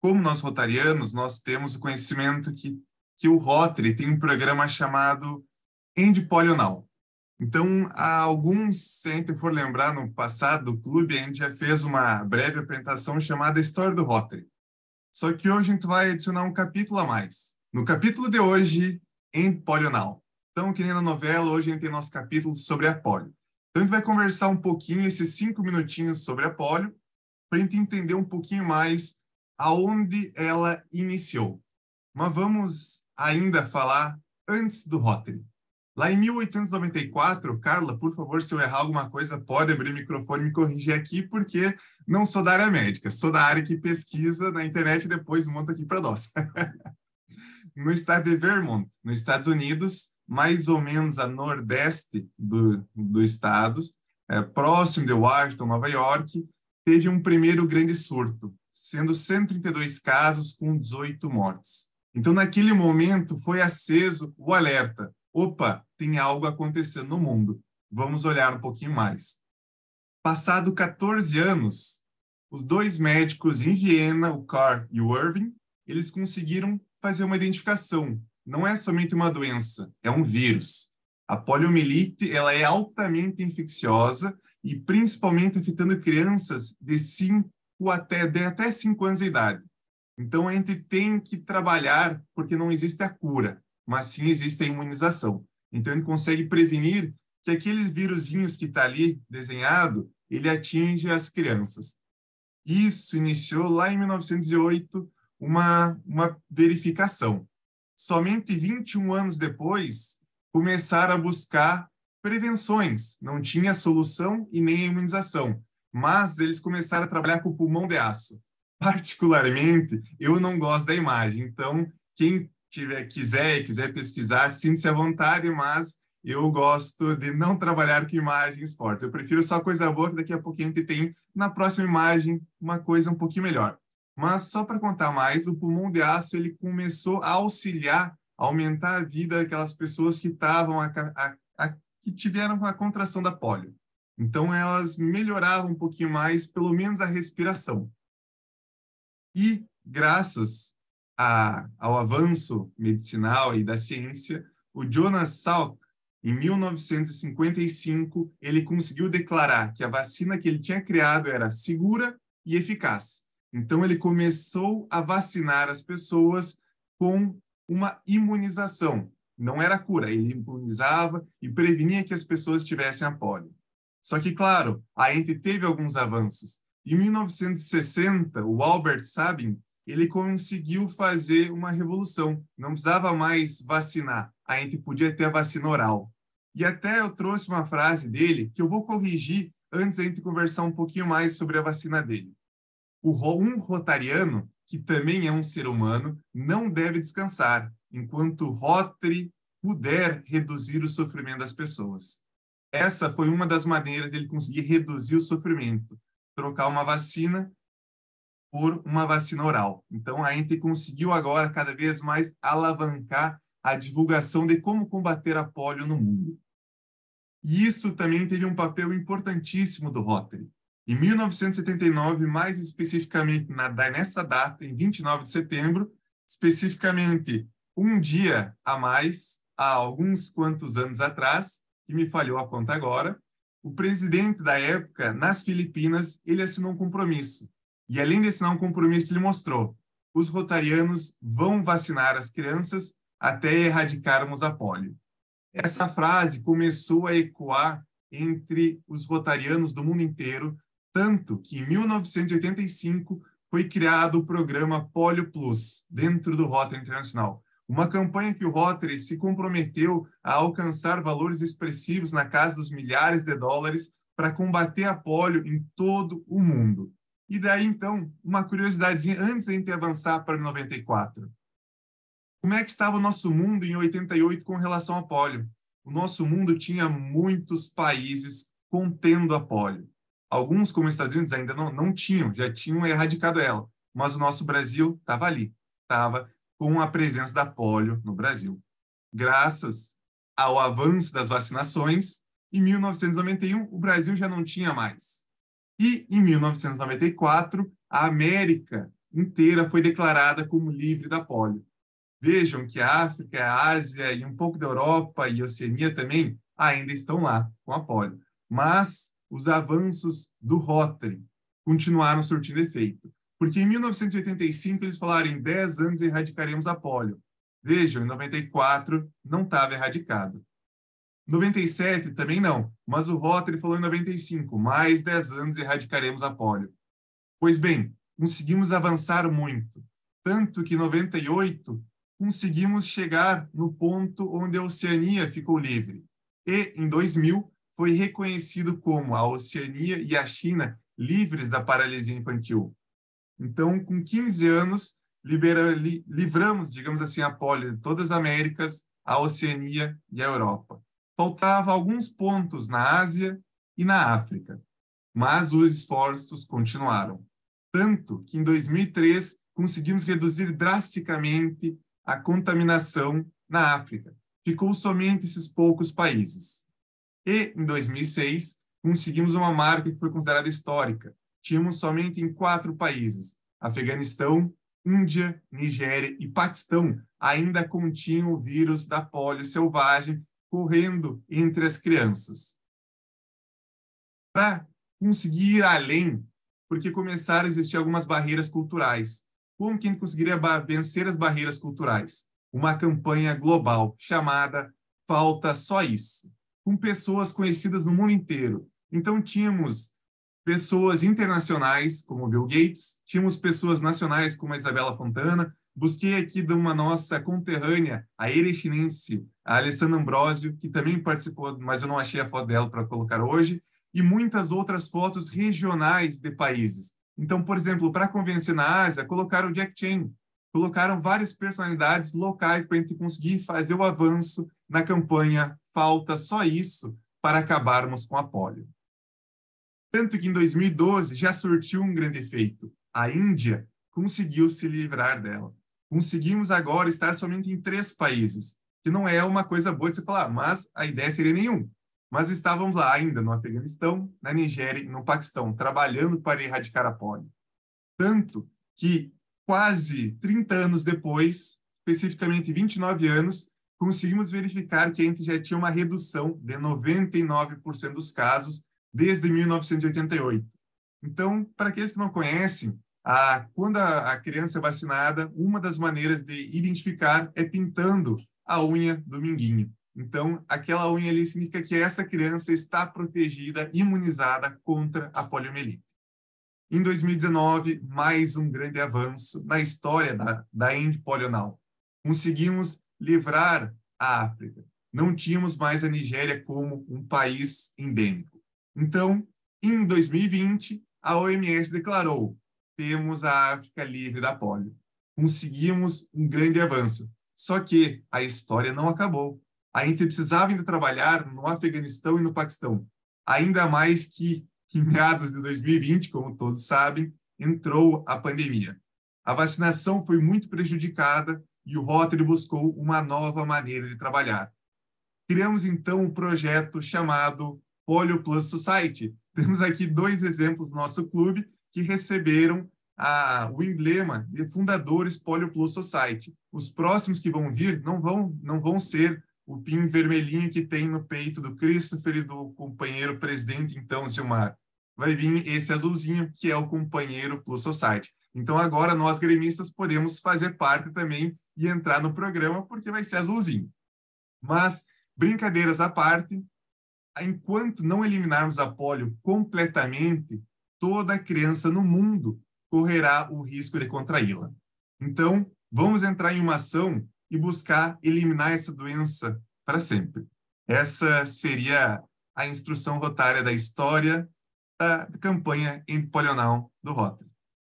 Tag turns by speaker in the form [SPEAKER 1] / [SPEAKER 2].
[SPEAKER 1] como nós rotarianos, nós temos o conhecimento que o Rotary tem um programa chamado End Polio Now. Então, há alguns, se a gente for lembrar, no passado do clube, a gente já fez uma breve apresentação chamada História do Rotary. Só que hoje a gente vai adicionar um capítulo a mais. No capítulo de hoje, End Polio Now. Então, que nem na novela, hoje a gente tem nosso capítulo sobre a polio. Então, a gente vai conversar um pouquinho, esses 5 minutinhos sobre a polio, para a gente entender um pouquinho mais aonde ela iniciou. Mas vamos ainda falar antes do Rotary. Lá em 1894, Carla, por favor, se eu errar alguma coisa, pode abrir o microfone e me corrigir aqui, porque não sou da área médica, sou da área que pesquisa na internet e depois monta aqui para nós. No estado de Vermont, nos Estados Unidos, mais ou menos a nordeste do estado, próximo de Washington, Nova York, teve um primeiro grande surto, sendo 132 casos com 18 mortes. Então, naquele momento, foi aceso o alerta. Opa, tem algo acontecendo no mundo. Vamos olhar um pouquinho mais. Passado 14 anos, os 2 médicos em Viena, o Carr e o Irving, eles conseguiram fazer uma identificação. Não é somente uma doença, é um vírus. A poliomielite, ela é altamente infecciosa e principalmente afetando crianças de 5 até 5 anos de idade. Então, a gente tem que trabalhar, porque não existe a cura, mas sim existe a imunização. Então, a gente consegue prevenir que aqueles vírusinhos que está ali desenhado, ele atinge as crianças. Isso iniciou lá em 1908 uma verificação. Somente 21 anos depois, começaram a buscar prevenções. Não tinha solução e nem imunização, mas eles começaram a trabalhar com o pulmão de aço. Particularmente, eu não gosto da imagem, então quem quiser pesquisar, sinta-se à vontade, mas eu gosto de não trabalhar com imagens fortes. Eu prefiro só coisa boa, que daqui a pouquinho a gente tem na próxima imagem uma coisa um pouquinho melhor. Mas só para contar mais, o pulmão de aço ele começou a auxiliar, a aumentar a vida daquelas pessoas que estavam que tiveram a contração da polio. Então elas melhoravam um pouquinho mais, pelo menos a respiração. E, graças ao avanço medicinal e da ciência, o Jonas Salk, em 1955, ele conseguiu declarar que a vacina que ele tinha criado era segura e eficaz. Então, ele começou a vacinar as pessoas com uma imunização. Não era cura, ele imunizava e prevenia que as pessoas tivessem a polio. Só que, claro, a gente teve alguns avanços. Em 1960, o Albert Sabin, ele conseguiu fazer uma revolução. Não precisava mais vacinar. A gente podia ter a vacina oral. E até eu trouxe uma frase dele que eu vou corrigir antes da gente conversar um pouquinho mais sobre a vacina dele. Um rotariano, que também é um ser humano, não deve descansar enquanto o Rotary puder reduzir o sofrimento das pessoas. Essa foi uma das maneiras dele conseguir reduzir o sofrimento. Trocar uma vacina por uma vacina oral. Então, a gente conseguiu agora cada vez mais alavancar a divulgação de como combater a polio no mundo. E isso também teve um papel importantíssimo do Rotary. Em 1979, mais especificamente nessa data, em 29 de setembro, especificamente um dia a mais, há alguns quantos anos atrás, que me falhou a conta agora, o presidente da época, nas Filipinas, ele assinou um compromisso. E além de assinar um compromisso, ele mostrou: os rotarianos vão vacinar as crianças até erradicarmos a polio. Essa frase começou a ecoar entre os rotarianos do mundo inteiro, tanto que em 1985 foi criado o programa Polio Plus, dentro do Rotary Internacional. Uma campanha que o Rotary se comprometeu a alcançar valores expressivos na casa dos milhares de dólares para combater a polio em todo o mundo. E daí, então, uma curiosidadezinha antes de a gente avançar para 94. Como é que estava o nosso mundo em 88 com relação à polio? O nosso mundo tinha muitos países contendo a polio. Alguns, como os Estados Unidos, ainda não tinham, já tinham erradicado ela. Mas o nosso Brasil estava ali, estava com a presença da polio no Brasil. Graças ao avanço das vacinações, em 1991, o Brasil já não tinha mais. E, em 1994, a América inteira foi declarada como livre da polio. Vejam que a África, a Ásia e um pouco da Europa e Oceania também ainda estão lá com a polio. Mas os avanços do Rotary continuaram surtindo efeito. Porque em 1985 eles falaram em 10 anos erradicaremos a polio. Vejam, em 94 não estava erradicado. 97 também não, mas o Rotary falou em 95, mais 10 anos erradicaremos a polio. Pois bem, conseguimos avançar muito, tanto que em 98 conseguimos chegar no ponto onde a Oceania ficou livre. E em 2000 foi reconhecido como a Oceania e a China livres da paralisia infantil. Então, com 15 anos, livramos, digamos assim, a polio de todas as Américas, a Oceania e a Europa. Faltava alguns pontos na Ásia e na África, mas os esforços continuaram. Tanto que em 2003 conseguimos reduzir drasticamente a contaminação na África. Ficou somente esses poucos países. E em 2006 conseguimos uma marca que foi considerada histórica. Tínhamos somente em 4 países, Afeganistão, Índia, Nigéria e Paquistão, ainda continham o vírus da polio selvagem correndo entre as crianças. Para conseguir ir além, porque começaram a existir algumas barreiras culturais. Como que a gente conseguiria vencer as barreiras culturais? Uma campanha global chamada Falta Só Isso, com pessoas conhecidas no mundo inteiro. Então, tínhamos pessoas internacionais, como Bill Gates, tínhamos pessoas nacionais, como a Isabela Fontana. Busquei aqui de uma nossa conterrânea, a erechinense, a Alessandra Ambrosio, que também participou, mas eu não achei a foto dela para colocar hoje, e muitas outras fotos regionais de países. Então, por exemplo, para convencer na Ásia, colocaram o Jack Chan, colocaram várias personalidades locais para a gente conseguir fazer o avanço na campanha Falta Só Isso para acabarmos com a polio. Tanto que em 2012 já surtiu um grande efeito. A Índia conseguiu se livrar dela. Conseguimos agora estar somente em 3 países, que não é uma coisa boa de você falar, mas a ideia seria nenhum. Mas estávamos lá ainda no Afeganistão, na Nigéria e no Paquistão, trabalhando para erradicar a polio. Tanto que quase 30 anos depois, especificamente 29 anos, conseguimos verificar que a gente já tinha uma redução de 99% dos casos desde 1988. Então, para aqueles que não conhecem, quando a criança é vacinada, uma das maneiras de identificar é pintando a unha do minguinho. Então, aquela unha ali significa que essa criança está protegida, imunizada contra a poliomielite. Em 2019, mais um grande avanço na história da End Polio Now. Conseguimos livrar a África. Não tínhamos mais a Nigéria como um país endêmico. Então, em 2020, a OMS declarou: temos a África livre da polio. Conseguimos um grande avanço. Só que a história não acabou. A gente precisava ainda trabalhar no Afeganistão e no Paquistão. Ainda mais que em meados de 2020, como todos sabem, entrou a pandemia. A vacinação foi muito prejudicada e o Rotary buscou uma nova maneira de trabalhar. Criamos, então, um projeto chamado Polio Plus Society. Temos aqui 2 exemplos do nosso clube que receberam o emblema de fundadores Polio Plus Society. Os próximos que vão vir não vão ser o pin vermelhinho que tem no peito do Christopher e do companheiro presidente, então, Gilmar. Vai vir esse azulzinho, que é o companheiro Plus Society. Então, agora, nós gremistas podemos fazer parte também e entrar no programa, porque vai ser azulzinho. Mas, brincadeiras à parte, enquanto não eliminarmos a polio completamente, toda criança no mundo correrá o risco de contraí-la. Então, vamos entrar em uma ação e buscar eliminar essa doença para sempre. Essa seria a instrução rotária da história da campanha End Polio Now do Rotary.